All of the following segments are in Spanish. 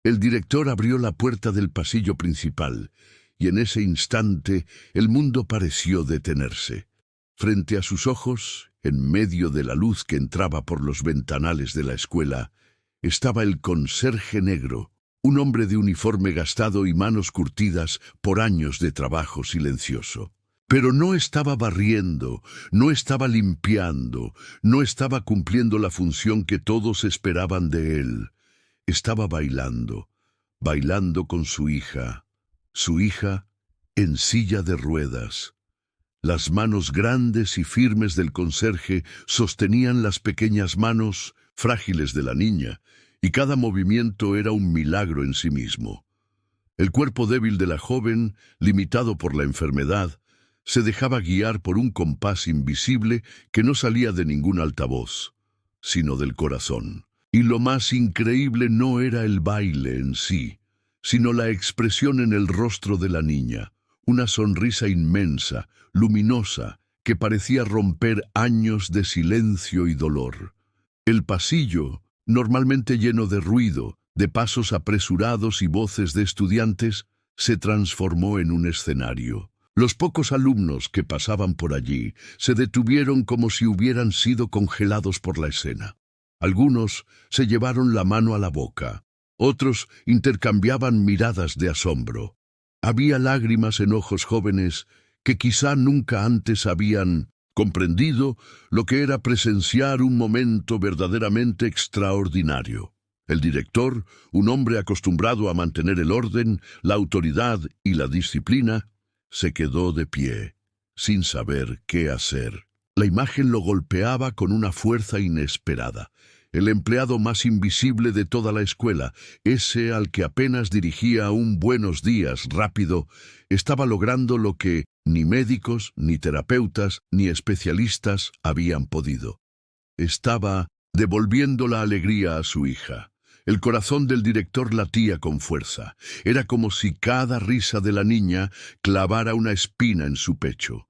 El director abrió la puerta del pasillo principal, y en ese instante el mundo pareció detenerse. Frente a sus ojos, en medio de la luz que entraba por los ventanales de la escuela, estaba el conserje negro, un hombre de uniforme gastado y manos curtidas por años de trabajo silencioso. Pero no estaba barriendo, no estaba limpiando, no estaba cumpliendo la función que todos esperaban de él. Estaba bailando, bailando con su hija en silla de ruedas. Las manos grandes y firmes del conserje sostenían las pequeñas manos frágiles de la niña, y cada movimiento era un milagro en sí mismo. El cuerpo débil de la joven, limitado por la enfermedad, se dejaba guiar por un compás invisible que no salía de ningún altavoz, sino del corazón. Y lo más increíble no era el baile en sí, sino la expresión en el rostro de la niña, una sonrisa inmensa, luminosa, que parecía romper años de silencio y dolor. El pasillo, normalmente lleno de ruido, de pasos apresurados y voces de estudiantes, se transformó en un escenario. Los pocos alumnos que pasaban por allí se detuvieron como si hubieran sido congelados por la escena. Algunos se llevaron la mano a la boca, otros intercambiaban miradas de asombro. Había lágrimas en ojos jóvenes que quizá nunca antes habían comprendido lo que era presenciar un momento verdaderamente extraordinario. El director, un hombre acostumbrado a mantener el orden, la autoridad y la disciplina, se quedó de pie, sin saber qué hacer. La imagen lo golpeaba con una fuerza inesperada. El empleado más invisible de toda la escuela, ese al que apenas dirigía un buenos días rápido, estaba logrando lo que ni médicos, ni terapeutas, ni especialistas habían podido. Estaba devolviendo la alegría a su hija. El corazón del director latía con fuerza. Era como si cada risa de la niña clavara una espina en su pecho.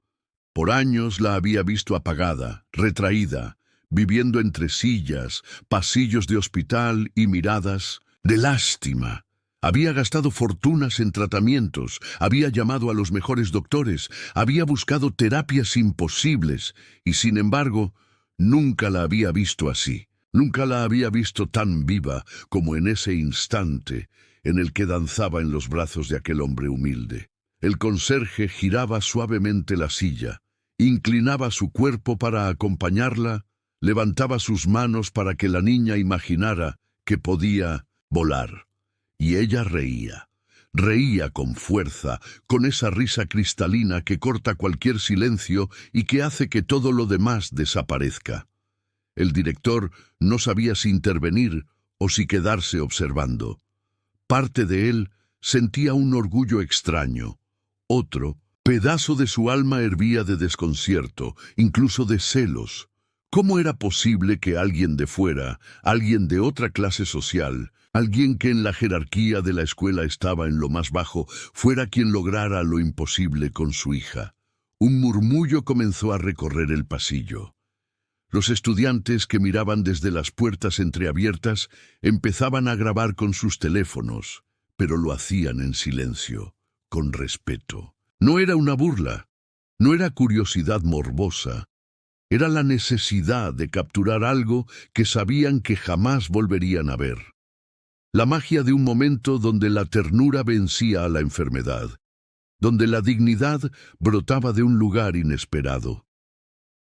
Por años la había visto apagada, retraída, viviendo entre sillas, pasillos de hospital y miradas de lástima. Había gastado fortunas en tratamientos, había llamado a los mejores doctores, había buscado terapias imposibles y, sin embargo, nunca la había visto así. Nunca la había visto tan viva como en ese instante en el que danzaba en los brazos de aquel hombre humilde. El conserje giraba suavemente la silla, inclinaba su cuerpo para acompañarla, levantaba sus manos para que la niña imaginara que podía volar. Y ella reía. Reía con fuerza, con esa risa cristalina que corta cualquier silencio y que hace que todo lo demás desaparezca. El director no sabía si intervenir o si quedarse observando. Parte de él sentía un orgullo extraño. Otro pedazo de su alma hervía de desconcierto, incluso de celos. ¿Cómo era posible que alguien de fuera, alguien de otra clase social, alguien que en la jerarquía de la escuela estaba en lo más bajo, fuera quien lograra lo imposible con su hija? Un murmullo comenzó a recorrer el pasillo. Los estudiantes que miraban desde las puertas entreabiertas empezaban a grabar con sus teléfonos, pero lo hacían en silencio, con respeto. No era una burla, no era curiosidad morbosa, era la necesidad de capturar algo que sabían que jamás volverían a ver. La magia de un momento donde la ternura vencía a la enfermedad, donde la dignidad brotaba de un lugar inesperado.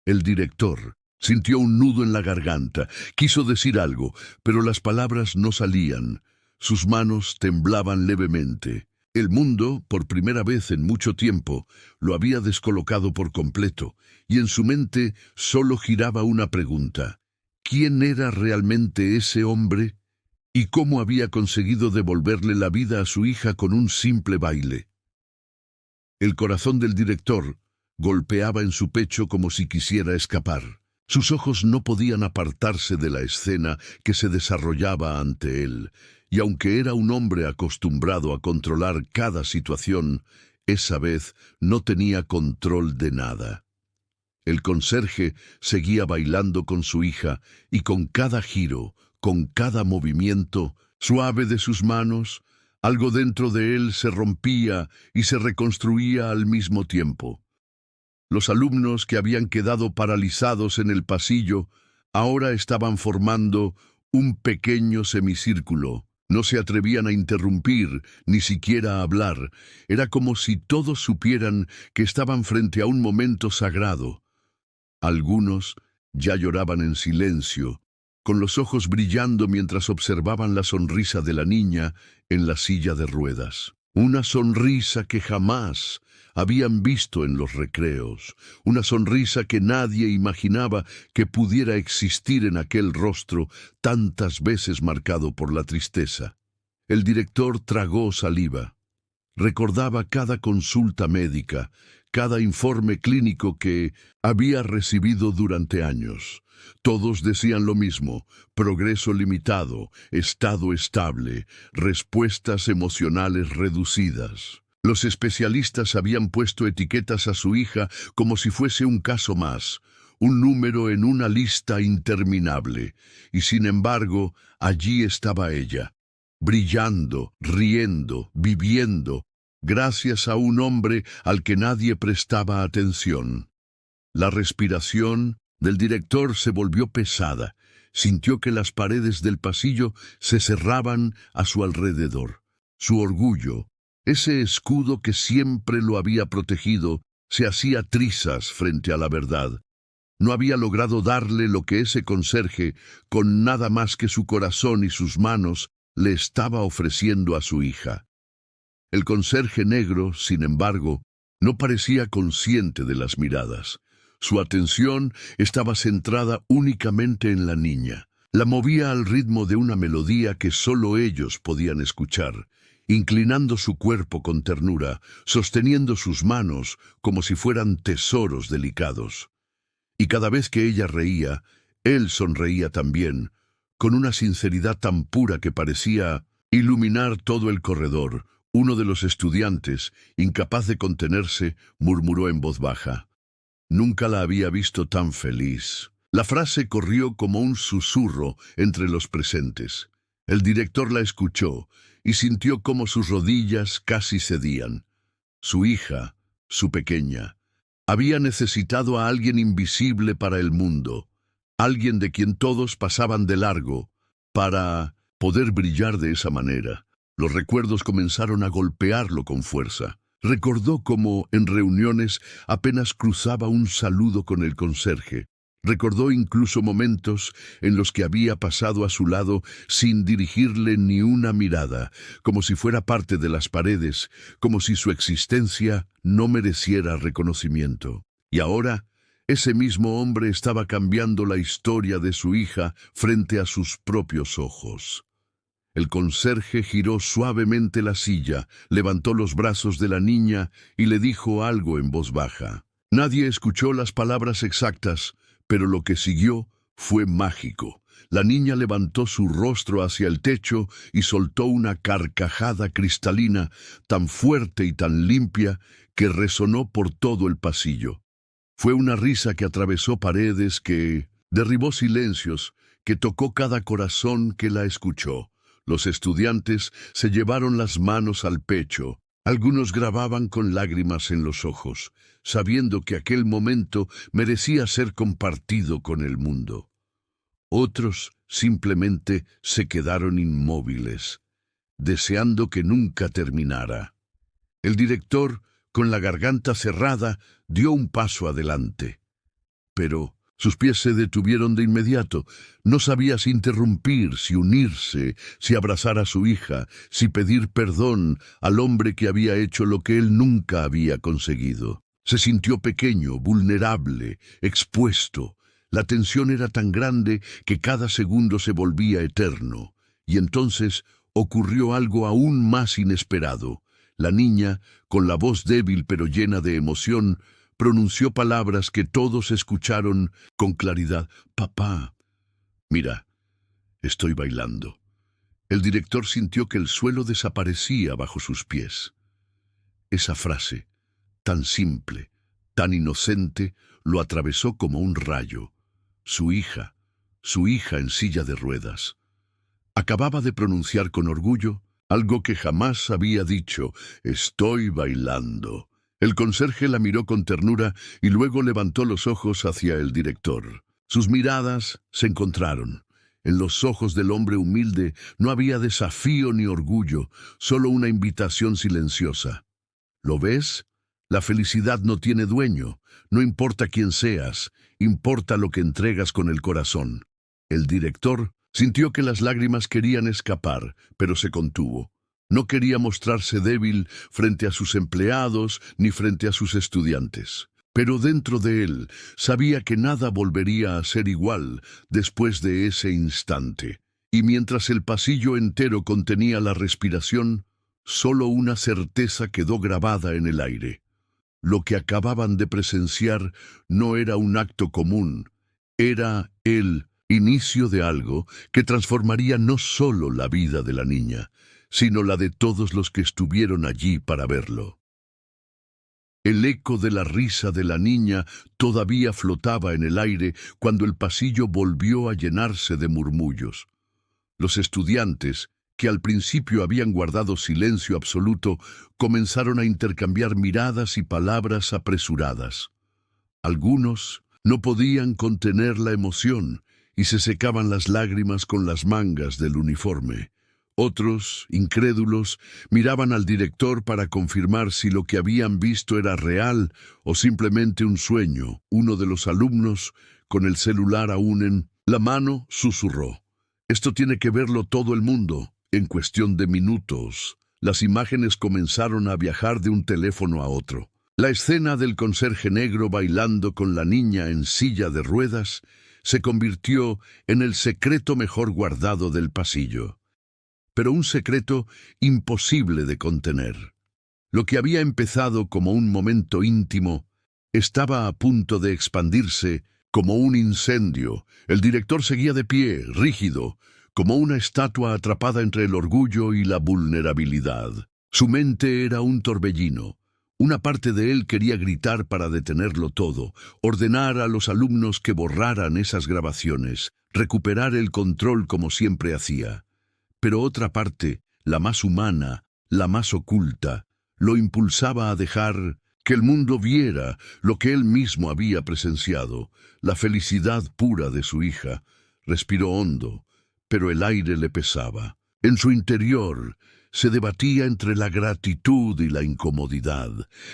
El director sintió un nudo en la garganta, quiso decir algo, pero las palabras no salían. Sus manos temblaban levemente. El mundo, por primera vez en mucho tiempo, lo había descolocado por completo, y en su mente solo giraba una pregunta. ¿Quién era realmente ese hombre? ¿Y cómo había conseguido devolverle la vida a su hija con un simple baile? El corazón del director golpeaba en su pecho como si quisiera escapar. Sus ojos no podían apartarse de la escena que se desarrollaba ante él, y aunque era un hombre acostumbrado a controlar cada situación, esa vez no tenía control de nada. El conserje seguía bailando con su hija, y con cada giro, con cada movimiento, suave de sus manos, algo dentro de él se rompía y se reconstruía al mismo tiempo. Los alumnos que habían quedado paralizados en el pasillo ahora estaban formando un pequeño semicírculo. No se atrevían a interrumpir, ni siquiera a hablar. Era como si todos supieran que estaban frente a un momento sagrado. Algunos ya lloraban en silencio, con los ojos brillando mientras observaban la sonrisa de la niña en la silla de ruedas. Una sonrisa que jamás habían visto en los recreos, una sonrisa que nadie imaginaba que pudiera existir en aquel rostro tantas veces marcado por la tristeza. El director tragó saliva. Recordaba cada consulta médica, cada informe clínico que había recibido durante años. Todos decían lo mismo: progreso limitado, estado estable, respuestas emocionales reducidas. Los especialistas habían puesto etiquetas a su hija como si fuese un caso más, un número en una lista interminable. Y sin embargo, allí estaba ella, brillando, riendo, viviendo, gracias a un hombre al que nadie prestaba atención. La respiración del director se volvió pesada. Sintió que las paredes del pasillo se cerraban a su alrededor. Su orgullo, ese escudo que siempre lo había protegido, se hacía trizas frente a la verdad. No había logrado darle lo que ese conserje, con nada más que su corazón y sus manos, le estaba ofreciendo a su hija. El conserje negro, sin embargo, no parecía consciente de las miradas. Su atención estaba centrada únicamente en la niña. La movía al ritmo de una melodía que solo ellos podían escuchar, inclinando su cuerpo con ternura, sosteniendo sus manos como si fueran tesoros delicados. Y cada vez que ella reía, él sonreía también, con una sinceridad tan pura que parecía iluminar todo el corredor. Uno de los estudiantes, incapaz de contenerse, murmuró en voz baja: «Nunca la había visto tan feliz». La frase corrió como un susurro entre los presentes. El director la escuchó y sintió cómo sus rodillas casi cedían. Su hija, su pequeña, había necesitado a alguien invisible para el mundo, alguien de quien todos pasaban de largo, para poder brillar de esa manera. Los recuerdos comenzaron a golpearlo con fuerza. Recordó cómo, en reuniones, apenas cruzaba un saludo con el conserje. Recordó incluso momentos en los que había pasado a su lado sin dirigirle ni una mirada, como si fuera parte de las paredes, como si su existencia no mereciera reconocimiento. Y ahora, ese mismo hombre estaba cambiando la historia de su hija frente a sus propios ojos. El conserje giró suavemente la silla, levantó los brazos de la niña y le dijo algo en voz baja. Nadie escuchó las palabras exactas, pero lo que siguió fue mágico. La niña levantó su rostro hacia el techo y soltó una carcajada cristalina tan fuerte y tan limpia que resonó por todo el pasillo. Fue una risa que atravesó paredes, que derribó silencios, que tocó cada corazón que la escuchó. Los estudiantes se llevaron las manos al pecho. Algunos grababan con lágrimas en los ojos, sabiendo que aquel momento merecía ser compartido con el mundo. Otros simplemente se quedaron inmóviles, deseando que nunca terminara. El director, con la garganta cerrada, dio un paso adelante. Pero sus pies se detuvieron de inmediato. No sabía si interrumpir, si unirse, si abrazar a su hija, si pedir perdón al hombre que había hecho lo que él nunca había conseguido. Se sintió pequeño, vulnerable, expuesto. La tensión era tan grande que cada segundo se volvía eterno. Y entonces ocurrió algo aún más inesperado. La niña, con la voz débil pero llena de emoción, pronunció palabras que todos escucharon con claridad. «Papá, mira, estoy bailando». El director sintió que el suelo desaparecía bajo sus pies. Esa frase, tan simple, tan inocente, lo atravesó como un rayo. Su hija en silla de ruedas. Acababa de pronunciar con orgullo algo que jamás había dicho: «Estoy bailando». El conserje la miró con ternura y luego levantó los ojos hacia el director. Sus miradas se encontraron. En los ojos del hombre humilde no había desafío ni orgullo, solo una invitación silenciosa. ¿Lo ves? La felicidad no tiene dueño. No importa quién seas, importa lo que entregas con el corazón. El director sintió que las lágrimas querían escapar, pero se contuvo. No quería mostrarse débil frente a sus empleados ni frente a sus estudiantes. Pero dentro de él sabía que nada volvería a ser igual después de ese instante. Y mientras el pasillo entero contenía la respiración, solo una certeza quedó grabada en el aire. Lo que acababan de presenciar no era un acto común, era el inicio de algo que transformaría no solo la vida de la niña, sino la de todos los que estuvieron allí para verlo. El eco de la risa de la niña todavía flotaba en el aire cuando el pasillo volvió a llenarse de murmullos. Los estudiantes, que al principio habían guardado silencio absoluto, comenzaron a intercambiar miradas y palabras apresuradas. Algunos no podían contener la emoción y se secaban las lágrimas con las mangas del uniforme. Otros, incrédulos, miraban al director para confirmar si lo que habían visto era real o simplemente un sueño. Uno de los alumnos, con el celular aún en la mano, susurró: «Esto tiene que verlo todo el mundo». En cuestión de minutos, las imágenes comenzaron a viajar de un teléfono a otro. La escena del conserje negro bailando con la niña en silla de ruedas se convirtió en el secreto mejor guardado del pasillo. Pero un secreto imposible de contener. Lo que había empezado como un momento íntimo estaba a punto de expandirse como un incendio. El director seguía de pie, rígido, como una estatua atrapada entre el orgullo y la vulnerabilidad. Su mente era un torbellino. Una parte de él quería gritar para detenerlo todo, ordenar a los alumnos que borraran esas grabaciones, recuperar el control como siempre hacía. Pero otra parte, la más humana, la más oculta, lo impulsaba a dejar que el mundo viera lo que él mismo había presenciado, la felicidad pura de su hija. Respiró hondo, pero el aire le pesaba. En su interior se debatía entre la gratitud y la incomodidad.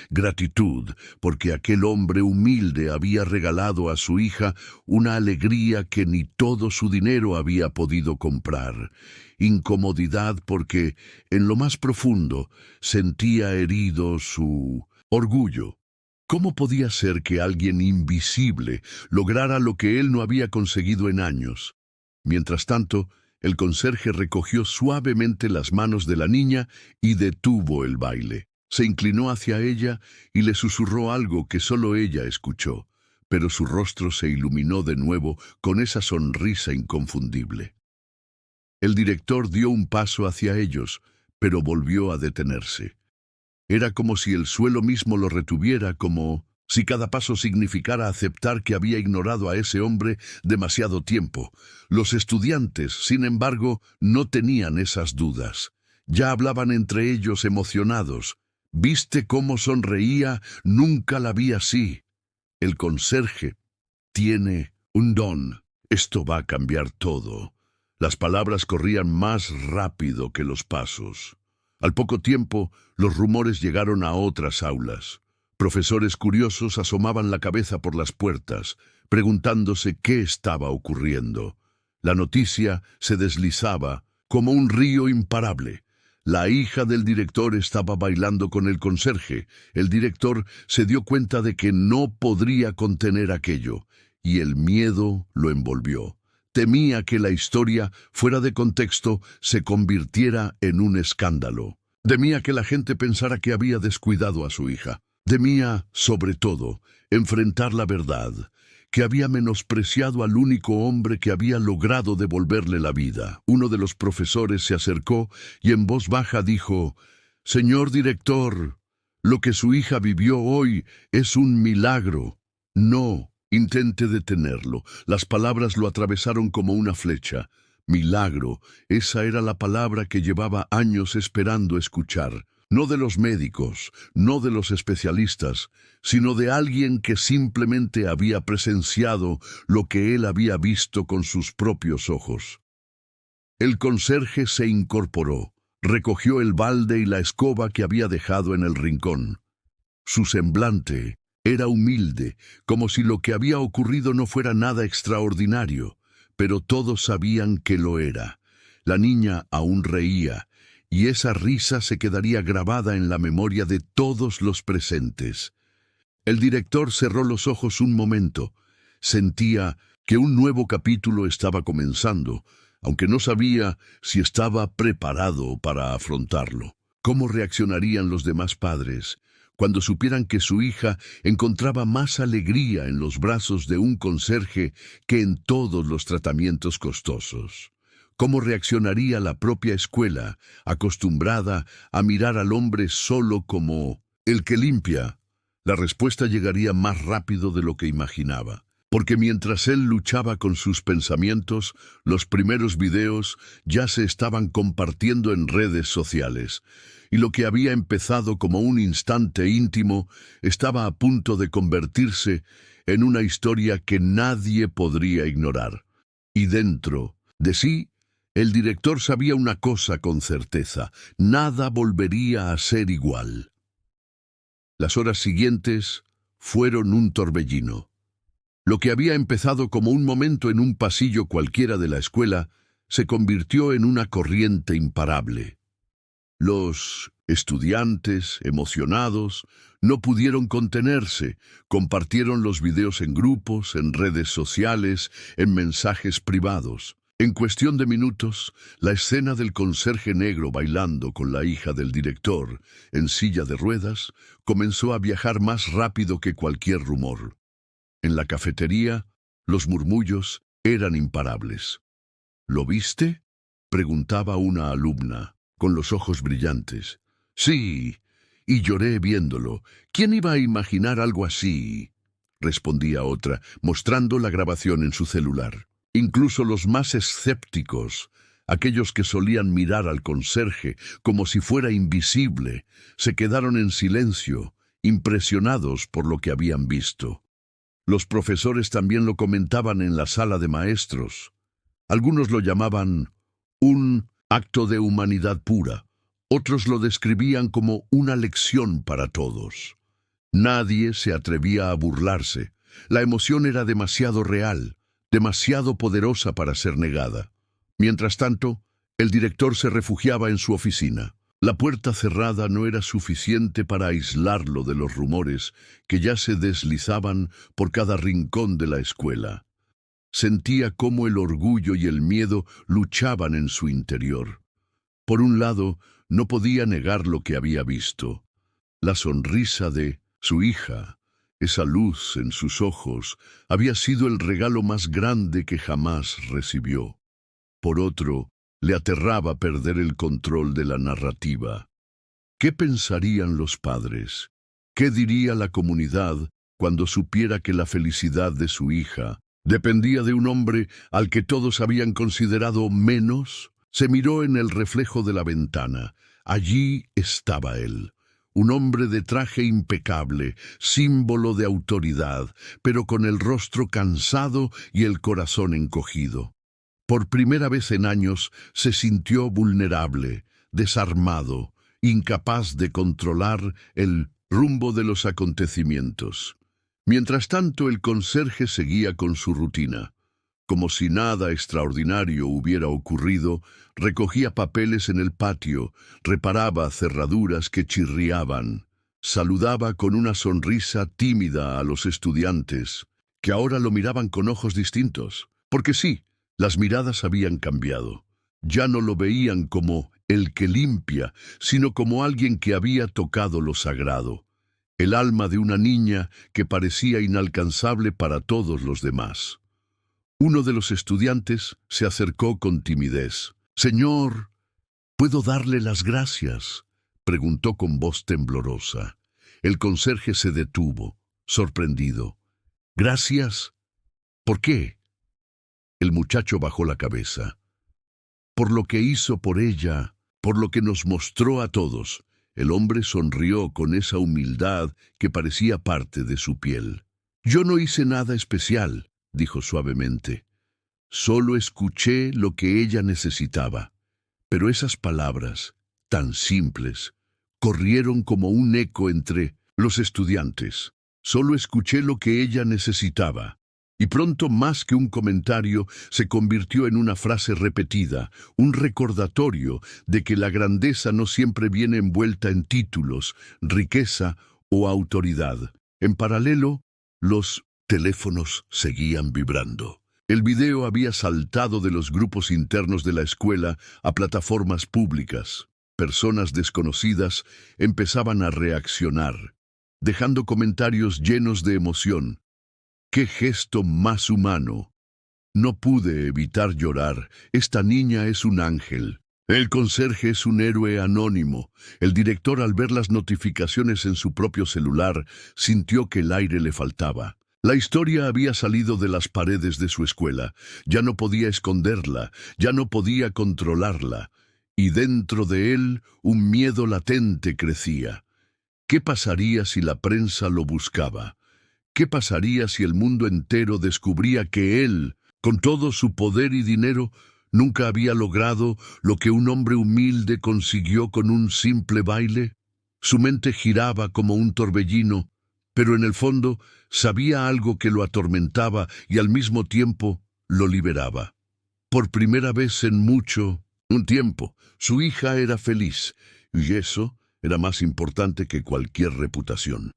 Gratitud, porque aquel hombre humilde había regalado a su hija una alegría que ni todo su dinero había podido comprar. Incomodidad porque, en lo más profundo, sentía herido su orgullo. ¿Cómo podía ser que alguien invisible lograra lo que él no había conseguido en años? Mientras tanto, el conserje recogió suavemente las manos de la niña y detuvo el baile. Se inclinó hacia ella y le susurró algo que solo ella escuchó, pero su rostro se iluminó de nuevo con esa sonrisa inconfundible. El director dio un paso hacia ellos, pero volvió a detenerse. Era como si el suelo mismo lo retuviera, como si cada paso significara aceptar que había ignorado a ese hombre demasiado tiempo. Los estudiantes, sin embargo, no tenían esas dudas. Ya hablaban entre ellos emocionados. «¿Viste cómo sonreía? Nunca la vi así». El conserje tiene un don. Esto va a cambiar todo. Las palabras corrían más rápido que los pasos. Al poco tiempo, los rumores llegaron a otras aulas. Profesores curiosos asomaban la cabeza por las puertas, preguntándose qué estaba ocurriendo. La noticia se deslizaba como un río imparable. La hija del director estaba bailando con el conserje. El director se dio cuenta de que no podría contener aquello, y el miedo lo envolvió. Temía que la historia, fuera de contexto, se convirtiera en un escándalo. Temía que la gente pensara que había descuidado a su hija. Temía, sobre todo, enfrentar la verdad, que había menospreciado al único hombre que había logrado devolverle la vida. Uno de los profesores se acercó y en voz baja dijo: «Señor director, lo que su hija vivió hoy es un milagro». «No, intente detenerlo». Las palabras lo atravesaron como una flecha. Milagro, esa era la palabra que llevaba años esperando escuchar. No de los médicos, no de los especialistas, sino de alguien que simplemente había presenciado lo que él había visto con sus propios ojos. El conserje se incorporó, recogió el balde y la escoba que había dejado en el rincón. Su semblante era humilde, como si lo que había ocurrido no fuera nada extraordinario, pero todos sabían que lo era. La niña aún reía, y esa risa se quedaría grabada en la memoria de todos los presentes. El director cerró los ojos un momento. Sentía que un nuevo capítulo estaba comenzando, aunque no sabía si estaba preparado para afrontarlo. ¿Cómo reaccionarían los demás padres cuando supieran que su hija encontraba más alegría en los brazos de un conserje que en todos los tratamientos costosos? ¿Cómo reaccionaría la propia escuela, acostumbrada a mirar al hombre solo como el que limpia? La respuesta llegaría más rápido de lo que imaginaba, porque mientras él luchaba con sus pensamientos, los primeros videos ya se estaban compartiendo en redes sociales, y lo que había empezado como un instante íntimo estaba a punto de convertirse en una historia que nadie podría ignorar. Y dentro de sí, el director sabía una cosa con certeza: nada volvería a ser igual. Las horas siguientes fueron un torbellino. Lo que había empezado como un momento en un pasillo cualquiera de la escuela se convirtió en una corriente imparable. Los estudiantes, emocionados, no pudieron contenerse, compartieron los videos en grupos, en redes sociales, en mensajes privados. En cuestión de minutos, la escena del conserje negro bailando con la hija del director, en silla de ruedas, comenzó a viajar más rápido que cualquier rumor. En la cafetería, los murmullos eran imparables. ¿Lo viste?, preguntaba una alumna, con los ojos brillantes. Sí, y lloré viéndolo. ¿Quién iba a imaginar algo así?, respondía otra, mostrando la grabación en su celular. Incluso los más escépticos, aquellos que solían mirar al conserje como si fuera invisible, se quedaron en silencio, impresionados por lo que habían visto. Los profesores también lo comentaban en la sala de maestros. Algunos lo llamaban un acto de humanidad pura, otros lo describían como una lección para todos. Nadie se atrevía a burlarse. La emoción era demasiado real, demasiado poderosa para ser negada. Mientras tanto, el director se refugiaba en su oficina. La puerta cerrada no era suficiente para aislarlo de los rumores que ya se deslizaban por cada rincón de la escuela. Sentía cómo el orgullo y el miedo luchaban en su interior. Por un lado, no podía negar lo que había visto. La sonrisa de su hija, esa luz en sus ojos, había sido el regalo más grande que jamás recibió. Por otro, le aterraba perder el control de la narrativa. ¿Qué pensarían los padres? ¿Qué diría la comunidad cuando supiera que la felicidad de su hija dependía de un hombre al que todos habían considerado menos? Se miró en el reflejo de la ventana. Allí estaba él. Un hombre de traje impecable, símbolo de autoridad, pero con el rostro cansado y el corazón encogido. Por primera vez en años se sintió vulnerable, desarmado, incapaz de controlar el rumbo de los acontecimientos. Mientras tanto, el conserje seguía con su rutina. Como si nada extraordinario hubiera ocurrido, recogía papeles en el patio, reparaba cerraduras que chirriaban, saludaba con una sonrisa tímida a los estudiantes, que ahora lo miraban con ojos distintos. Porque sí, las miradas habían cambiado. Ya no lo veían como el que limpia, sino como alguien que había tocado lo sagrado, el alma de una niña que parecía inalcanzable para todos los demás. Uno de los estudiantes se acercó con timidez. «Señor, ¿puedo darle las gracias?», preguntó con voz temblorosa. El conserje se detuvo, sorprendido. «¿Gracias? ¿Por qué?». El muchacho bajó la cabeza. por lo que hizo por ella, por lo que nos mostró a todos. El hombre sonrió con esa humildad que parecía parte de su piel. «Yo no hice nada especial», dijo suavemente. «Solo escuché lo que ella necesitaba». Pero esas palabras, tan simples, corrieron como un eco entre los estudiantes. Solo escuché lo que ella necesitaba. Y pronto, más que un comentario, se convirtió en una frase repetida, un recordatorio de que la grandeza no siempre viene envuelta en títulos, riqueza o autoridad. En paralelo, los teléfonos seguían vibrando. El video había saltado de los grupos internos de la escuela a plataformas públicas. Personas desconocidas empezaban a reaccionar, dejando comentarios llenos de emoción. ¡Qué gesto más humano! No pude evitar llorar. Esta niña es un ángel. El conserje es un héroe anónimo. El director, al ver las notificaciones en su propio celular, sintió que el aire le faltaba. La historia había salido de las paredes de su escuela. Ya no podía esconderla, ya no podía controlarla. Y dentro de él, un miedo latente crecía. ¿Qué pasaría si la prensa lo buscaba? ¿Qué pasaría si el mundo entero descubría que él, con todo su poder y dinero, nunca había logrado lo que un hombre humilde consiguió con un simple baile? Su mente giraba como un torbellino, pero en el fondo sabía algo que lo atormentaba y al mismo tiempo lo liberaba. Por primera vez en un tiempo, su hija era feliz, y eso era más importante que cualquier reputación.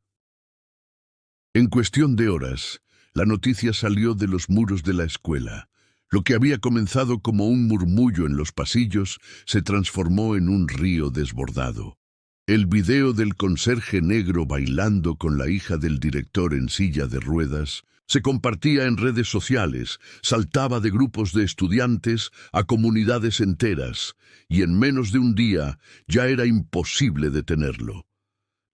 En cuestión de horas, la noticia salió de los muros de la escuela. Lo que había comenzado como un murmullo en los pasillos se transformó en un río desbordado. El video del conserje negro bailando con la hija del director en silla de ruedas se compartía en redes sociales, saltaba de grupos de estudiantes a comunidades enteras, y en menos de un día ya era imposible detenerlo.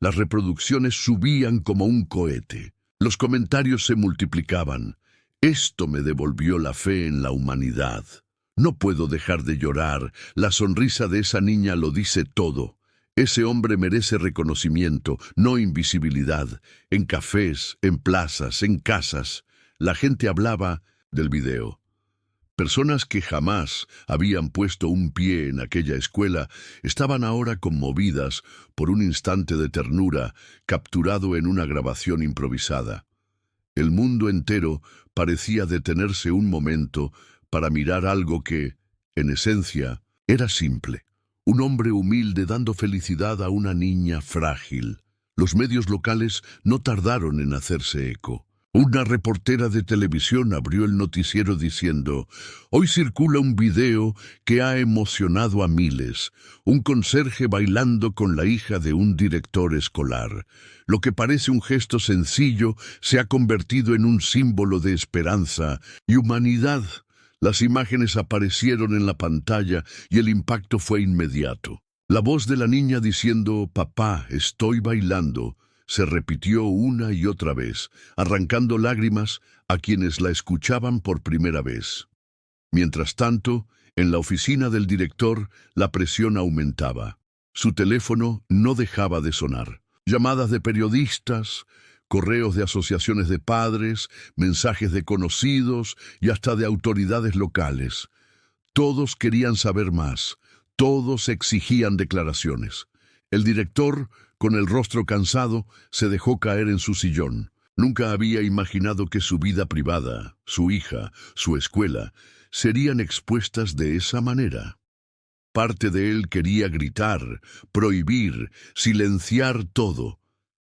Las reproducciones subían como un cohete. Los comentarios se multiplicaban. Esto me devolvió la fe en la humanidad. No puedo dejar de llorar. La sonrisa de esa niña lo dice todo. Ese hombre merece reconocimiento, no invisibilidad. En cafés, en plazas, en casas, la gente hablaba del video. Personas que jamás habían puesto un pie en aquella escuela estaban ahora conmovidas por un instante de ternura capturado en una grabación improvisada. El mundo entero parecía detenerse un momento para mirar algo que, en esencia, era simple. Un hombre humilde dando felicidad a una niña frágil. Los medios locales no tardaron en hacerse eco. Una reportera de televisión abrió el noticiero diciendo: «Hoy circula un video que ha emocionado a miles. Un conserje bailando con la hija de un director escolar. Lo que parece un gesto sencillo se ha convertido en un símbolo de esperanza y humanidad». Las imágenes aparecieron en la pantalla y el impacto fue inmediato. La voz de la niña diciendo «Papá, estoy bailando», se repitió una y otra vez, arrancando lágrimas a quienes la escuchaban por primera vez. Mientras tanto, en la oficina del director, la presión aumentaba. Su teléfono no dejaba de sonar. Llamadas de periodistas, correos de asociaciones de padres, mensajes de conocidos y hasta de autoridades locales. Todos querían saber más, todos exigían declaraciones. El director, con el rostro cansado, se dejó caer en su sillón. Nunca había imaginado que su vida privada, su hija, su escuela, serían expuestas de esa manera. Parte de él quería gritar, prohibir, silenciar todo.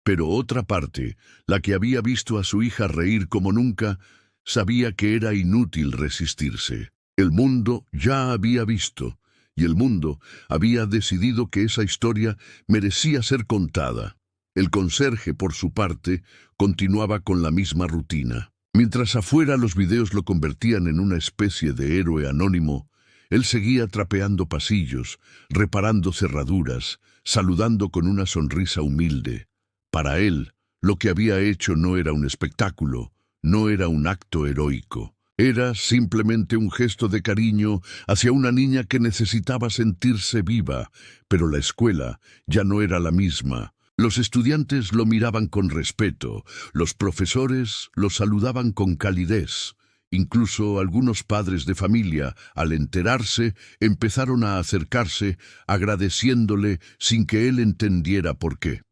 Pero otra parte, la que había visto a su hija reír como nunca, sabía que era inútil resistirse. El mundo ya había visto, y el mundo había decidido que esa historia merecía ser contada. El conserje, por su parte, continuaba con la misma rutina. Mientras afuera los videos lo convertían en una especie de héroe anónimo, él seguía trapeando pasillos, reparando cerraduras, saludando con una sonrisa humilde. Para él, lo que había hecho no era un espectáculo, no era un acto heroico. Era simplemente un gesto de cariño hacia una niña que necesitaba sentirse viva, pero la escuela ya no era la misma. Los estudiantes lo miraban con respeto, los profesores lo saludaban con calidez. Incluso algunos padres de familia, al enterarse, empezaron a acercarse, agradeciéndole sin que él entendiera por qué.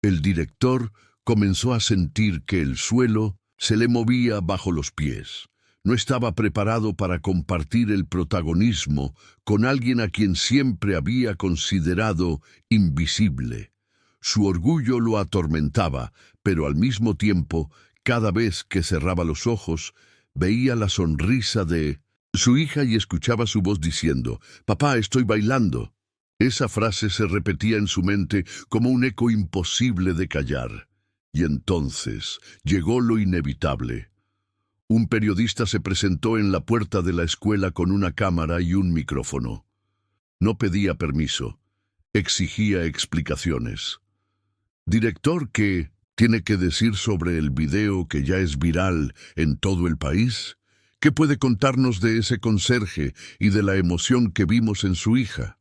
El director comenzó a sentir que el suelo se le movía bajo los pies. No estaba preparado para compartir el protagonismo con alguien a quien siempre había considerado invisible. Su orgullo lo atormentaba, pero al mismo tiempo, cada vez que cerraba los ojos, veía la sonrisa de su hija y escuchaba su voz diciendo: «Papá, estoy bailando». Esa frase se repetía en su mente como un eco imposible de callar. Y entonces llegó lo inevitable. Un periodista se presentó en la puerta de la escuela con una cámara y un micrófono. No pedía permiso, exigía explicaciones. «Director, ¿qué tiene que decir sobre el video que ya es viral en todo el país? ¿Qué puede contarnos de ese conserje y de la emoción que vimos en su hija?»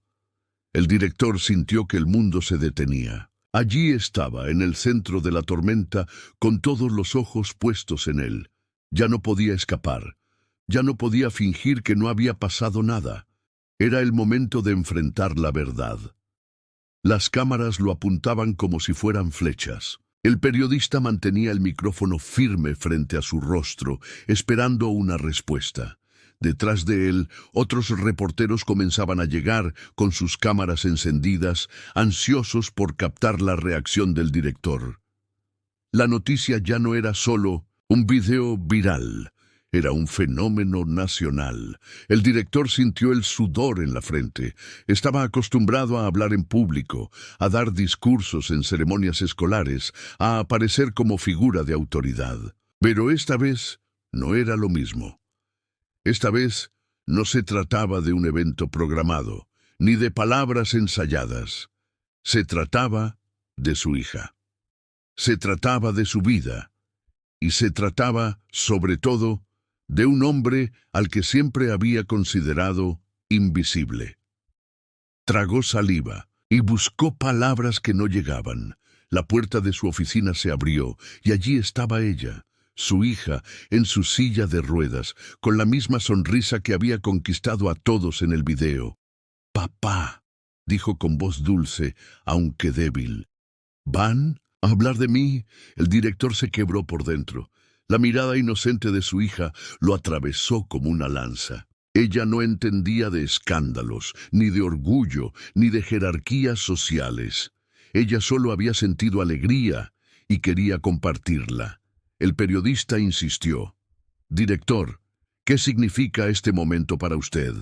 El director sintió que el mundo se detenía. Allí estaba, en el centro de la tormenta, con todos los ojos puestos en él. Ya no podía escapar. Ya no podía fingir que no había pasado nada. Era el momento de enfrentar la verdad. Las cámaras lo apuntaban como si fueran flechas. El periodista mantenía el micrófono firme frente a su rostro, esperando una respuesta. Detrás de él, otros reporteros comenzaban a llegar con sus cámaras encendidas, ansiosos por captar la reacción del director. La noticia ya no era solo un video viral, era un fenómeno nacional. El director sintió el sudor en la frente. Estaba acostumbrado a hablar en público, a dar discursos en ceremonias escolares, a aparecer como figura de autoridad. Pero esta vez no era lo mismo. Esta vez no se trataba de un evento programado, ni de palabras ensayadas. Se trataba de su hija. Se trataba de su vida. Y se trataba, sobre todo, de un hombre al que siempre había considerado invisible. Tragó saliva y buscó palabras que no llegaban. La puerta de su oficina se abrió y allí estaba ella, su hija, en su silla de ruedas, con la misma sonrisa que había conquistado a todos en el video. «Papá», dijo con voz dulce, aunque débil. «¿Van a hablar de mí?» El director se quebró por dentro. La mirada inocente de su hija lo atravesó como una lanza. Ella no entendía de escándalos, ni de orgullo, ni de jerarquías sociales. Ella solo había sentido alegría y quería compartirla. El periodista insistió: «Director, ¿qué significa este momento para usted?»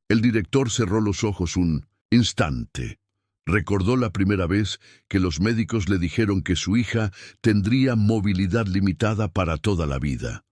El director cerró los ojos un instante. Recordó la primera vez que los médicos le dijeron que su hija tendría movilidad limitada para toda la vida.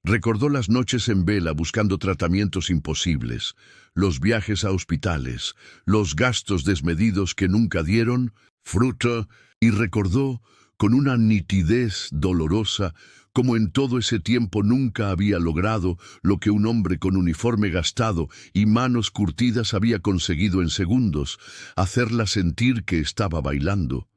Recordó las noches en vela buscando tratamientos imposibles, los viajes a hospitales, los gastos desmedidos que nunca dieron fruto, y recordó con una nitidez dolorosa como en todo ese tiempo nunca había logrado lo que un hombre con uniforme gastado y manos curtidas había conseguido en segundos: hacerla sentir que estaba bailando.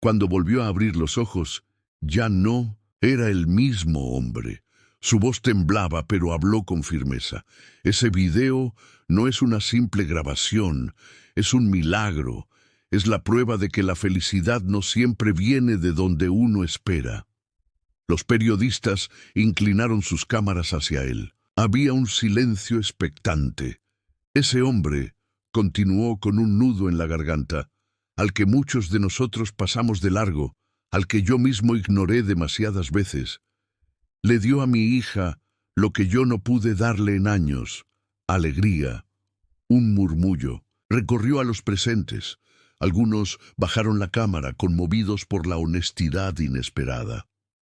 Cuando volvió a abrir los ojos, ya no era el mismo hombre. Su voz temblaba, pero habló con firmeza. «Ese video no es una simple grabación, es un milagro. Es la prueba de que la felicidad no siempre viene de donde uno espera». Los periodistas inclinaron sus cámaras hacia él. Había un silencio expectante. Ese hombre, continuó con un nudo en la garganta, al que muchos de nosotros pasamos de largo, al que yo mismo ignoré demasiadas veces, le dio a mi hija lo que yo no pude darle en años: alegría. Un murmullo recorrió a los presentes. Algunos bajaron la cámara, conmovidos por la honestidad inesperada.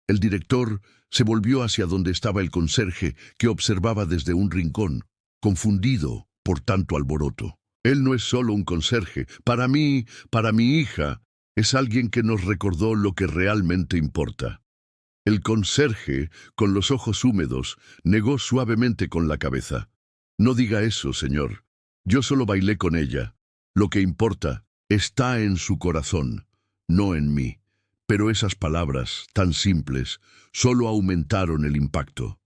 El director se volvió hacia donde estaba el conserje, que observaba desde un rincón, confundido por tanto alboroto. «Él no es solo un conserje. Para mí, para mi hija, es alguien que nos recordó lo que realmente importa». El conserje, con los ojos húmedos, negó suavemente con la cabeza. No diga eso, señor. Yo solo bailé con ella. Lo que importa está en su corazón, no en mí. Pero esas palabras, tan simples, solo aumentaron el impacto.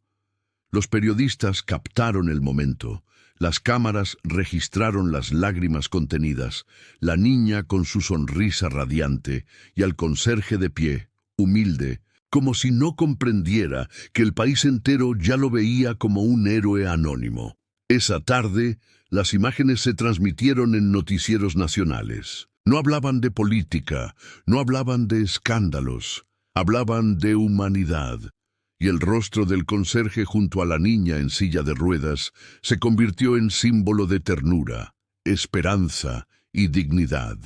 Los periodistas captaron el momento. Las cámaras registraron las lágrimas contenidas, la niña con su sonrisa radiante y al conserje de pie, humilde, como si no comprendiera que el país entero ya lo veía como un héroe anónimo. Esa tarde, las imágenes se transmitieron en noticieros nacionales. No hablaban de política, no hablaban de escándalos, hablaban de humanidad. Y el rostro del conserje junto a la niña en silla de ruedas se convirtió en símbolo de ternura, esperanza y dignidad.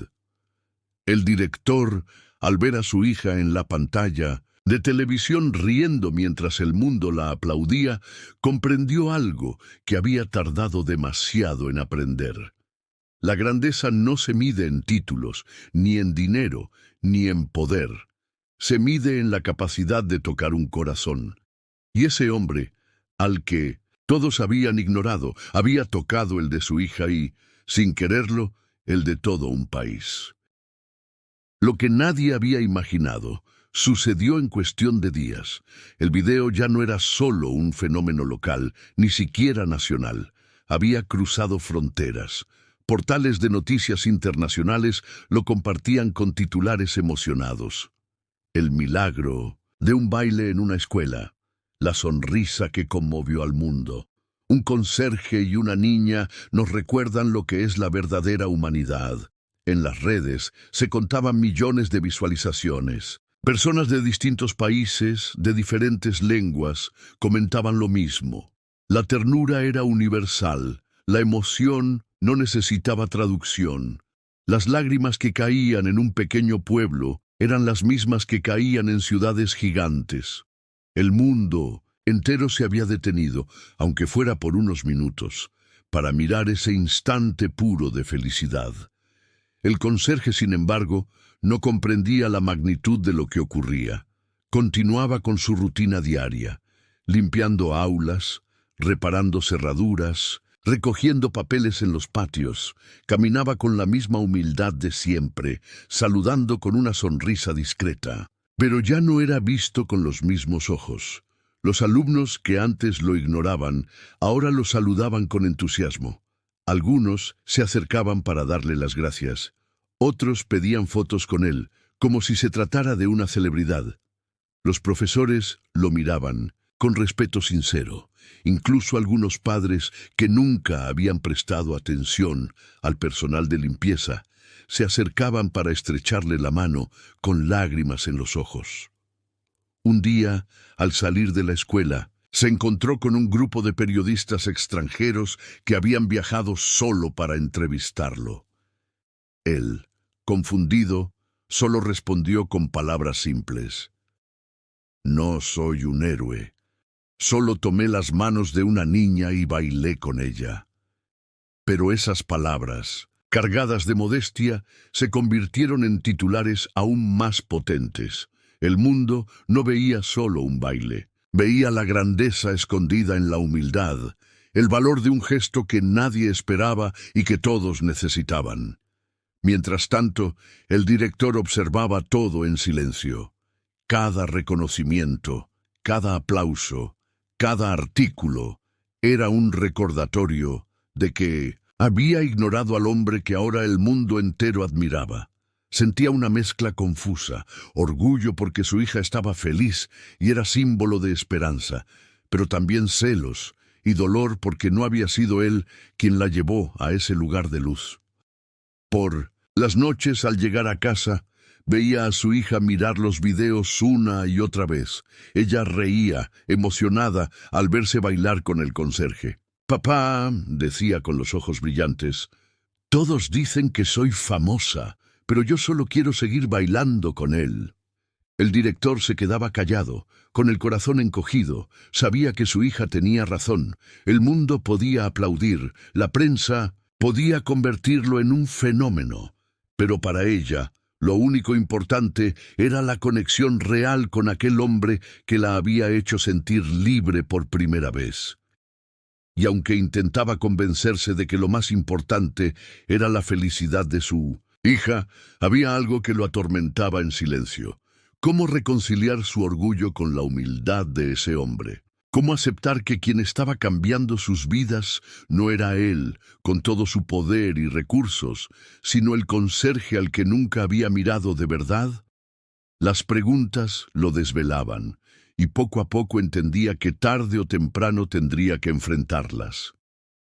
El director, al ver a su hija en la pantalla de televisión riendo mientras el mundo la aplaudía, comprendió algo que había tardado demasiado en aprender. La grandeza no se mide en títulos, ni en dinero, ni en poder. Se mide en la capacidad de tocar un corazón. Y ese hombre, al que todos habían ignorado, había tocado el de su hija y, sin quererlo, el de todo un país. Lo que nadie había imaginado sucedió en cuestión de días. El video ya no era solo un fenómeno local, ni siquiera nacional. Había cruzado fronteras. Portales de noticias internacionales lo compartían con titulares emocionados. El milagro de un baile en una escuela, la sonrisa que conmovió al mundo. Un conserje y una niña nos recuerdan lo que es la verdadera humanidad. En las redes se contaban millones de visualizaciones. Personas de distintos países, de diferentes lenguas, comentaban lo mismo. La ternura era universal, la emoción no necesitaba traducción. Las lágrimas que caían en un pequeño pueblo eran las mismas que caían en ciudades gigantes. El mundo entero se había detenido, aunque fuera por unos minutos, para mirar ese instante puro de felicidad. El conserje, sin embargo, no comprendía la magnitud de lo que ocurría. Continuaba con su rutina diaria, limpiando aulas, reparando cerraduras, recogiendo papeles en los patios. Caminaba con la misma humildad de siempre, saludando con una sonrisa discreta. Pero ya no era visto con los mismos ojos. Los alumnos que antes lo ignoraban, ahora lo saludaban con entusiasmo. Algunos se acercaban para darle las gracias. Otros pedían fotos con él, como si se tratara de una celebridad. Los profesores lo miraban, con respeto sincero. Incluso algunos padres que nunca habían prestado atención al personal de limpieza se acercaban para estrecharle la mano con lágrimas en los ojos. Un día, al salir de la escuela, se encontró con un grupo de periodistas extranjeros que habían viajado solo para entrevistarlo. Él, confundido, solo respondió con palabras simples. No soy un héroe. Solo tomé las manos de una niña y bailé con ella. Pero esas palabras, cargadas de modestia, se convirtieron en titulares aún más potentes. El mundo no veía solo un baile, veía la grandeza escondida en la humildad, el valor de un gesto que nadie esperaba y que todos necesitaban. Mientras tanto, el director observaba todo en silencio. Cada reconocimiento, cada aplauso, cada artículo era un recordatorio de que había ignorado al hombre que ahora el mundo entero admiraba. Sentía una mezcla confusa, orgullo porque su hija estaba feliz y era símbolo de esperanza, pero también celos y dolor porque no había sido él quien la llevó a ese lugar de luz. Por las noches, al llegar a casa, veía a su hija mirar los videos una y otra vez. Ella reía, emocionada, al verse bailar con el conserje. «Papá», decía con los ojos brillantes, «todos dicen que soy famosa, pero yo solo quiero seguir bailando con él». El director se quedaba callado, con el corazón encogido. Sabía que su hija tenía razón. El mundo podía aplaudir, la prensa podía convertirlo en un fenómeno. Pero para ella, Lo único importante era la conexión real con aquel hombre que la había hecho sentir libre por primera vez. Y aunque intentaba convencerse de que lo más importante era la felicidad de su hija, había algo que lo atormentaba en silencio. ¿Cómo reconciliar su orgullo con la humildad de ese hombre? ¿Cómo aceptar que quien estaba cambiando sus vidas no era él, con todo su poder y recursos, sino el conserje al que nunca había mirado de verdad? Las preguntas lo desvelaban, y poco a poco entendía que tarde o temprano tendría que enfrentarlas.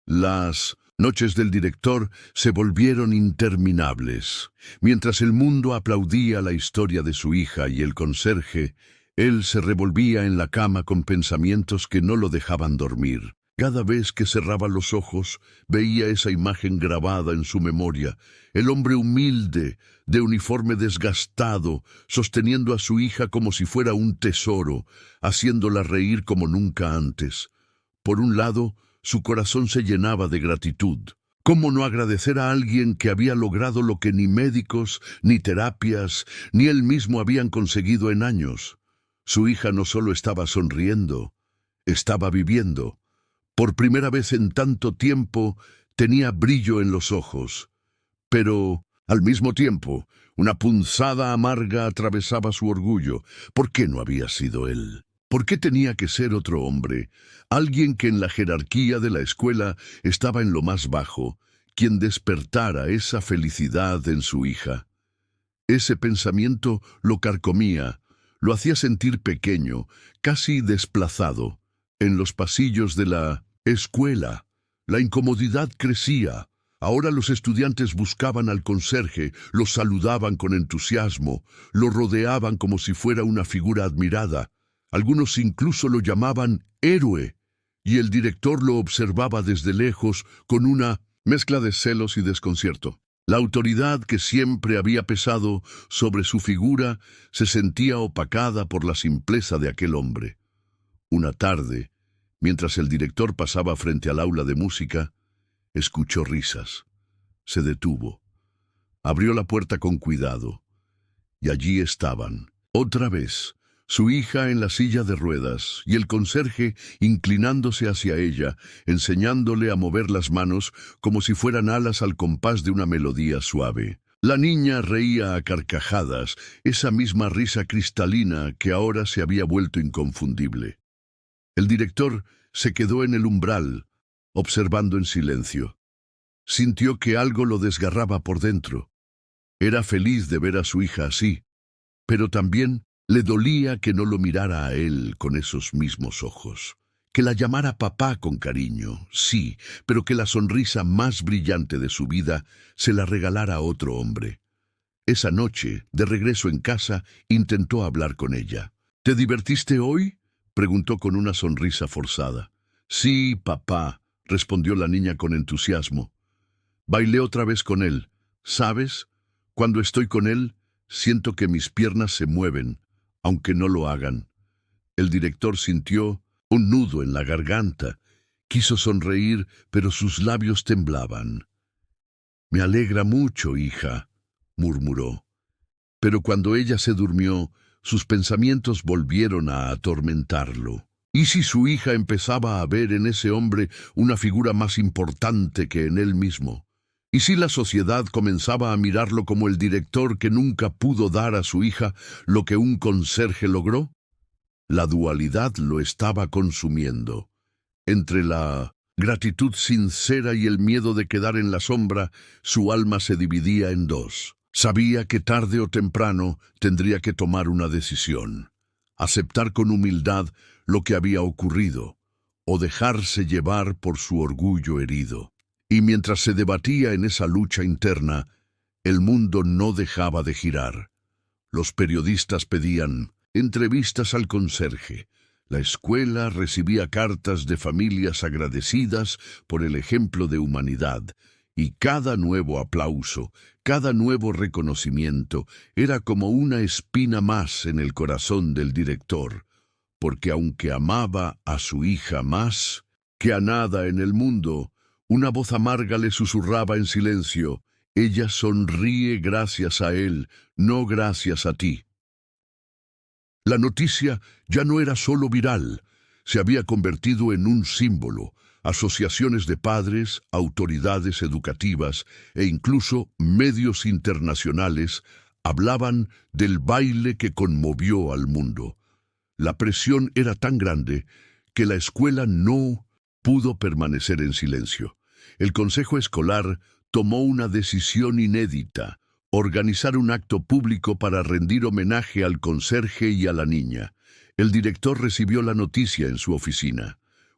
Las noches del director se volvieron interminables. Mientras el mundo aplaudía la historia de su hija y el conserje, él se revolvía en la cama con pensamientos que no lo dejaban dormir. Cada vez que cerraba los ojos, veía esa imagen grabada en su memoria, el hombre humilde, de uniforme desgastado, sosteniendo a su hija como si fuera un tesoro, haciéndola reír como nunca antes. Por un lado, su corazón se llenaba de gratitud. ¿Cómo no agradecer a alguien que había logrado lo que ni médicos, ni terapias, ni él mismo habían conseguido en años? Su hija no solo estaba sonriendo, estaba viviendo. Por primera vez en tanto tiempo tenía brillo en los ojos. Pero, al mismo tiempo, una punzada amarga atravesaba su orgullo. ¿Por qué no había sido él? ¿Por qué tenía que ser otro hombre? Alguien que en la jerarquía de la escuela estaba en lo más bajo, quien despertara esa felicidad en su hija. Ese pensamiento lo carcomía, lo hacía sentir pequeño, casi desplazado. En los pasillos de la escuela, la incomodidad crecía. Ahora los estudiantes buscaban al conserje, lo saludaban con entusiasmo, lo rodeaban como si fuera una figura admirada. Algunos incluso lo llamaban héroe, y el director lo observaba desde lejos con una mezcla de celos y desconcierto. La autoridad que siempre había pesado sobre su figura se sentía opacada por la simpleza de aquel hombre. Una tarde, mientras el director pasaba frente al aula de música, escuchó risas. Se detuvo. Abrió la puerta con cuidado. Y allí estaban, otra vez, su hija en la silla de ruedas y el conserje inclinándose hacia ella, enseñándole a mover las manos como si fueran alas al compás de una melodía suave. La niña reía a carcajadas, esa misma risa cristalina que ahora se había vuelto inconfundible. El director se quedó en el umbral, observando en silencio. Sintió que algo lo desgarraba por dentro. Era feliz de ver a su hija así, pero también le dolía que no lo mirara a él con esos mismos ojos, que la llamara papá con cariño, sí, pero que la sonrisa más brillante de su vida se la regalara a otro hombre. Esa noche, de regreso en casa, intentó hablar con ella. ¿Te divertiste hoy?, preguntó con una sonrisa forzada. Sí, papá, respondió la niña con entusiasmo. Bailé otra vez con él. ¿Sabes? Cuando estoy con él, siento que mis piernas se mueven, aunque no lo hagan. El director sintió un nudo en la garganta. Quiso sonreír, pero sus labios temblaban. Me alegra mucho, hija, murmuró. Pero cuando ella se durmió, sus pensamientos volvieron a atormentarlo. ¿Y si su hija empezaba a ver en ese hombre una figura más importante que en él mismo? ¿Y si la sociedad comenzaba a mirarlo como el director que nunca pudo dar a su hija lo que un conserje logró? La dualidad lo estaba consumiendo. Entre la gratitud sincera y el miedo de quedar en la sombra, su alma se dividía en dos. Sabía que tarde o temprano tendría que tomar una decisión. Aceptar con humildad lo que había ocurrido, o dejarse llevar por su orgullo herido. Y mientras se debatía en esa lucha interna, el mundo no dejaba de girar. Los periodistas pedían entrevistas al conserje. La escuela recibía cartas de familias agradecidas por el ejemplo de humanidad, y cada nuevo aplauso, cada nuevo reconocimiento era como una espina más en el corazón del director, porque aunque amaba a su hija más que a nada en el mundo, una voz amarga le susurraba en silencio: Ella sonríe gracias a él, no gracias a ti. La noticia ya no era solo viral, se había convertido en un símbolo. Asociaciones de padres, autoridades educativas e incluso medios internacionales hablaban del baile que conmovió al mundo. La presión era tan grande que la escuela no pudo permanecer en silencio. El consejo escolar tomó una decisión inédita: organizar un acto público para rendir homenaje al conserje y a la niña. El director recibió la noticia en su oficina.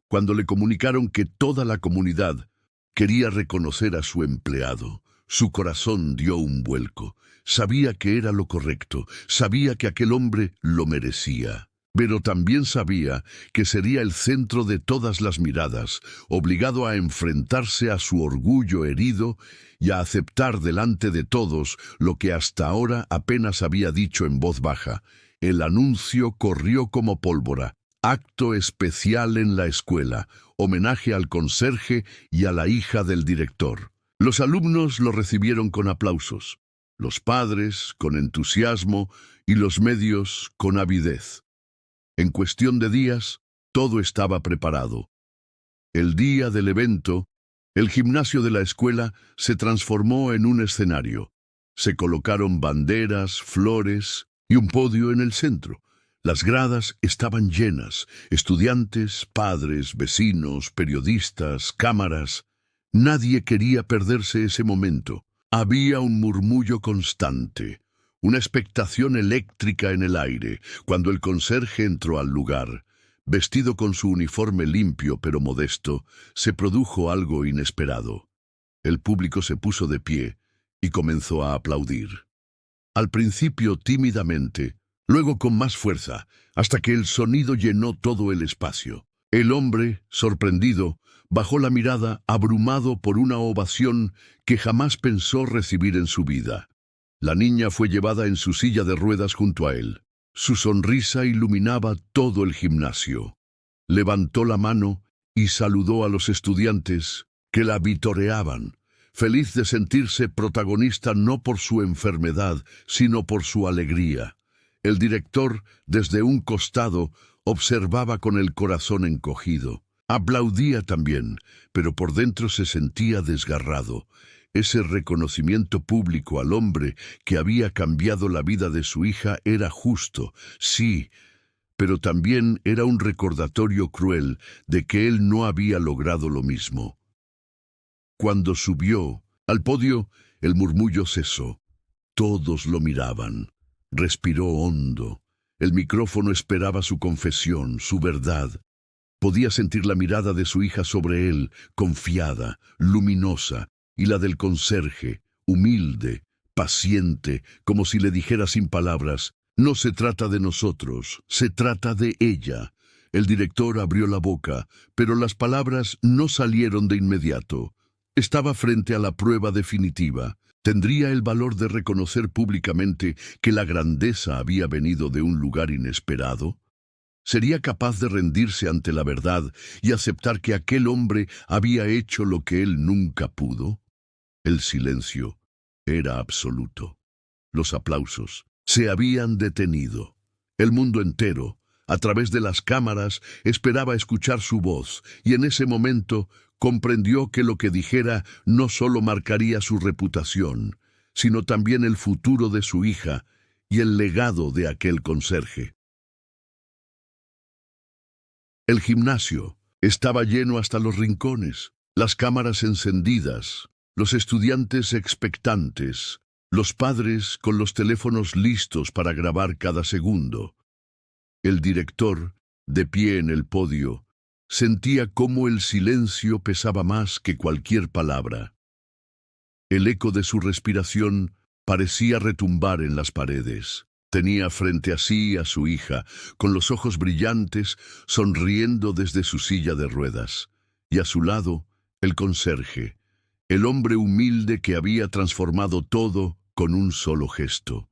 Cuando le comunicaron que toda la comunidad quería reconocer a su empleado, su corazón dio un vuelco. Sabía que era lo correcto, sabía que aquel hombre lo merecía. Pero también sabía que sería el centro de todas las miradas, obligado a enfrentarse a su orgullo herido y a aceptar delante de todos lo que hasta ahora apenas había dicho en voz baja. El anuncio corrió como pólvora. Acto especial en la escuela, homenaje al conserje y a la hija del director. Los alumnos lo recibieron con aplausos, los padres con entusiasmo y los medios con avidez. En cuestión de días, todo estaba preparado. El día del evento, el gimnasio de la escuela se transformó en un escenario. Se colocaron banderas, flores y un podio en el centro. Las gradas estaban llenas: estudiantes, padres, vecinos, periodistas, cámaras. Nadie quería perderse ese momento. Había un murmullo constante, una expectación eléctrica en el aire, cuando el conserje entró al lugar. Vestido con su uniforme limpio pero modesto, se produjo algo inesperado. El público se puso de pie y comenzó a aplaudir. Al principio tímidamente, luego con más fuerza, hasta que el sonido llenó todo el espacio. El hombre, sorprendido, bajó la mirada, abrumado por una ovación que jamás pensó recibir en su vida. La niña fue llevada en su silla de ruedas junto a él. Su sonrisa iluminaba todo el gimnasio. Levantó la mano y saludó a los estudiantes que la vitoreaban, feliz de sentirse protagonista no por su enfermedad, sino por su alegría. El director, desde un costado, observaba con el corazón encogido. Aplaudía también, pero por dentro se sentía desgarrado. Ese reconocimiento público al hombre que había cambiado la vida de su hija era justo, sí, pero también era un recordatorio cruel de que él no había logrado lo mismo. Cuando subió al podio, el murmullo cesó. Todos lo miraban. Respiró hondo. El micrófono esperaba su confesión, su verdad. Podía sentir la mirada de su hija sobre él, confiada, luminosa, y la del conserje, humilde, paciente, como si le dijera sin palabras: no se trata de nosotros, se trata de ella. El director abrió la boca, pero las palabras no salieron de inmediato. Estaba frente a la prueba definitiva. ¿Tendría el valor de reconocer públicamente que la grandeza había venido de un lugar inesperado? ¿Sería capaz de rendirse ante la verdad y aceptar que aquel hombre había hecho lo que él nunca pudo? El silencio era absoluto. Los aplausos se habían detenido. El mundo entero, a través de las cámaras, esperaba escuchar su voz, y en ese momento comprendió que lo que dijera no solo marcaría su reputación, sino también el futuro de su hija y el legado de aquel conserje. El gimnasio estaba lleno hasta los rincones, las cámaras encendidas, los estudiantes expectantes, los padres con los teléfonos listos para grabar cada segundo. El director, de pie en el podio, sentía cómo el silencio pesaba más que cualquier palabra. El eco de su respiración parecía retumbar en las paredes. Tenía frente a sí a su hija, con los ojos brillantes, sonriendo desde su silla de ruedas, y a su lado, el conserje, el hombre humilde que había transformado todo con un solo gesto.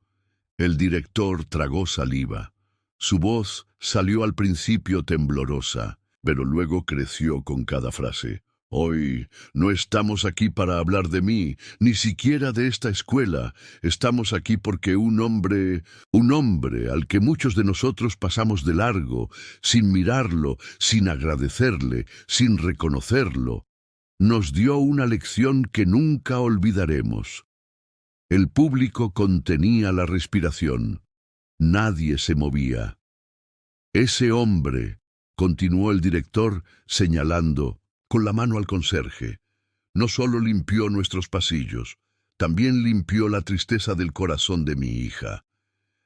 El director tragó saliva. Su voz salió al principio temblorosa, pero luego creció con cada frase. Hoy no estamos aquí para hablar de mí, ni siquiera de esta escuela. Estamos aquí porque un hombre al que muchos de nosotros pasamos de largo, sin mirarlo, sin agradecerle, sin reconocerlo, nos dio una lección que nunca olvidaremos. El público contenía la respiración. Nadie se movía. Ese hombre, continuó el director, señalando con la mano al conserje, no solo limpió nuestros pasillos, también limpió la tristeza del corazón de mi hija.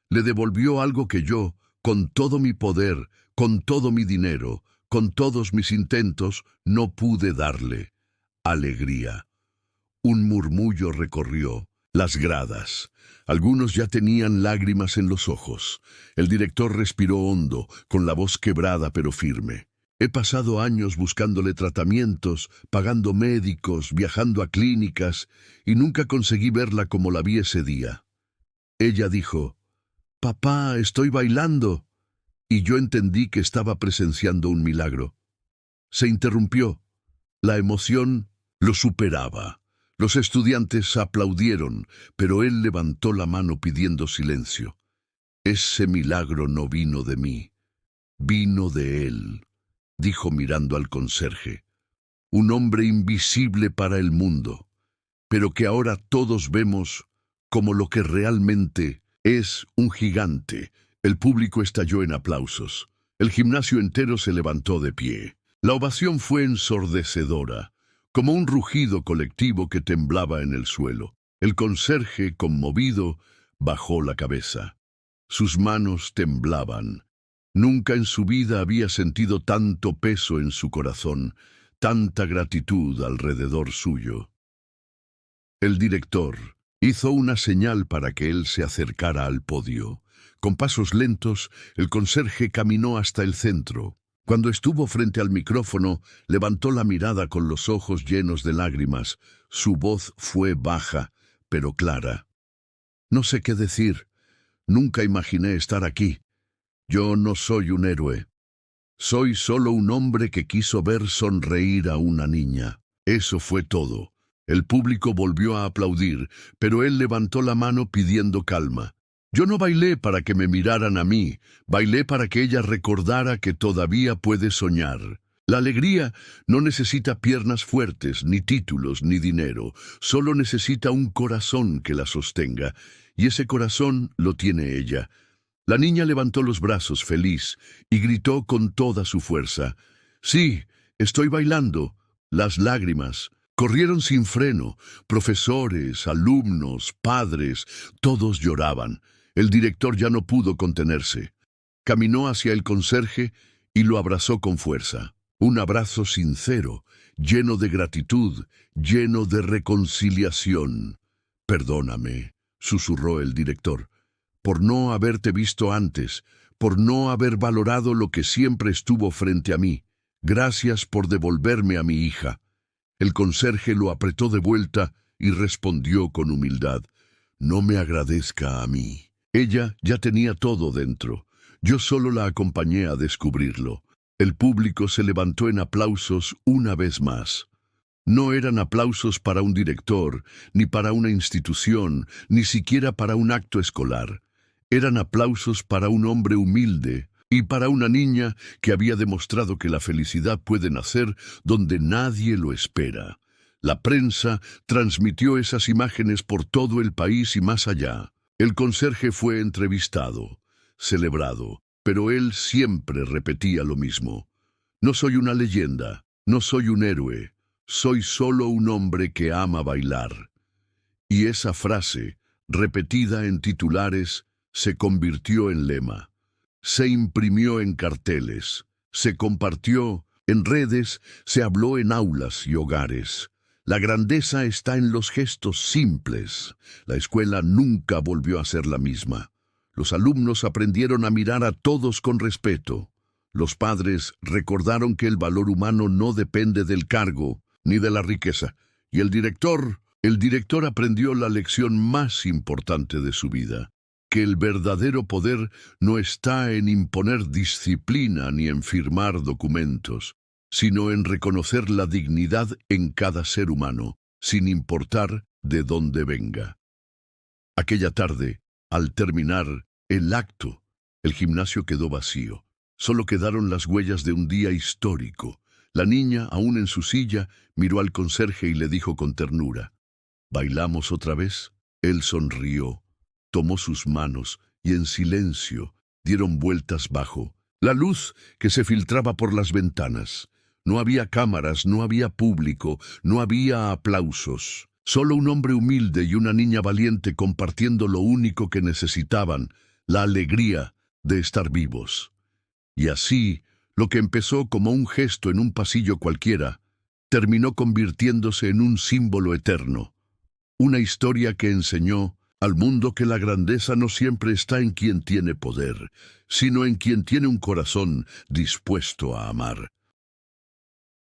Le devolvió algo que yo, con todo mi poder, con todo mi dinero, con todos mis intentos, no pude darle: alegría. Un murmullo recorrió las gradas. Algunos ya tenían lágrimas en los ojos. El director respiró hondo, con la voz quebrada pero firme. He pasado años buscándole tratamientos, pagando médicos, viajando a clínicas, y nunca conseguí verla como la vi ese día. Ella dijo: «Papá, estoy bailando», y yo entendí que estaba presenciando un milagro. Se interrumpió. La emoción lo superaba. Los estudiantes aplaudieron, pero él levantó la mano pidiendo silencio. Ese milagro no vino de mí, vino de él, dijo mirando al conserje. Un hombre invisible para el mundo, pero que ahora todos vemos como lo que realmente es: un gigante. El público estalló en aplausos. El gimnasio entero se levantó de pie. La ovación fue ensordecedora, como un rugido colectivo que temblaba en el suelo. El conserje, conmovido, bajó la cabeza. Sus manos temblaban. Nunca en su vida había sentido tanto peso en su corazón, tanta gratitud alrededor suyo. El director hizo una señal para que él se acercara al podio. Con pasos lentos, el conserje caminó hasta el centro. Cuando estuvo frente al micrófono, levantó la mirada con los ojos llenos de lágrimas. Su voz fue baja, pero clara. No sé qué decir. Nunca imaginé estar aquí. Yo no soy un héroe. Soy solo un hombre que quiso ver sonreír a una niña. Eso fue todo. El público volvió a aplaudir, pero él levantó la mano pidiendo calma. Yo no bailé para que me miraran a mí, bailé para que ella recordara que todavía puede soñar. La alegría no necesita piernas fuertes, ni títulos, ni dinero. Solo necesita un corazón que la sostenga, y ese corazón lo tiene ella. La niña levantó los brazos feliz y gritó con toda su fuerza: «Sí, estoy bailando». Las lágrimas corrieron sin freno. Profesores, alumnos, padres, todos lloraban. El director ya no pudo contenerse. Caminó hacia el conserje y lo abrazó con fuerza. Un abrazo sincero, lleno de gratitud, lleno de reconciliación. «Perdóname», susurró el director, «por no haberte visto antes, por no haber valorado lo que siempre estuvo frente a mí. Gracias por devolverme a mi hija». El conserje lo apretó de vuelta y respondió con humildad: «No me agradezca a mí. Ella ya tenía todo dentro. Yo solo la acompañé a descubrirlo». El público se levantó en aplausos una vez más. No eran aplausos para un director, ni para una institución, ni siquiera para un acto escolar. Eran aplausos para un hombre humilde y para una niña que había demostrado que la felicidad puede nacer donde nadie lo espera. La prensa transmitió esas imágenes por todo el país y más allá. El conserje fue entrevistado, celebrado, pero él siempre repetía lo mismo: «No soy una leyenda, no soy un héroe, soy solo un hombre que ama bailar». Y esa frase, repetida en titulares, se convirtió en lema. Se imprimió en carteles, se compartió en redes, se habló en aulas y hogares. La grandeza está en los gestos simples. La escuela nunca volvió a ser la misma. Los alumnos aprendieron a mirar a todos con respeto. Los padres recordaron que el valor humano no depende del cargo ni de la riqueza. Y el director aprendió la lección más importante de su vida: que el verdadero poder no está en imponer disciplina ni en firmar documentos. sino en reconocer la dignidad en cada ser humano, sin importar de dónde venga. Aquella tarde, al terminar el acto, el gimnasio quedó vacío. Solo quedaron las huellas de un día histórico. La niña, aún en su silla, miró al conserje y le dijo con ternura: ¿bailamos otra vez? Él sonrió, tomó sus manos y en silencio dieron vueltas bajo la luz que se filtraba por las ventanas. No había cámaras, no había público, no había aplausos. Solo un hombre humilde y una niña valiente compartiendo lo único que necesitaban, la alegría de estar vivos. Y así, lo que empezó como un gesto en un pasillo cualquiera, terminó convirtiéndose en un símbolo eterno. Una historia que enseñó al mundo que la grandeza no siempre está en quien tiene poder, sino en quien tiene un corazón dispuesto a amar.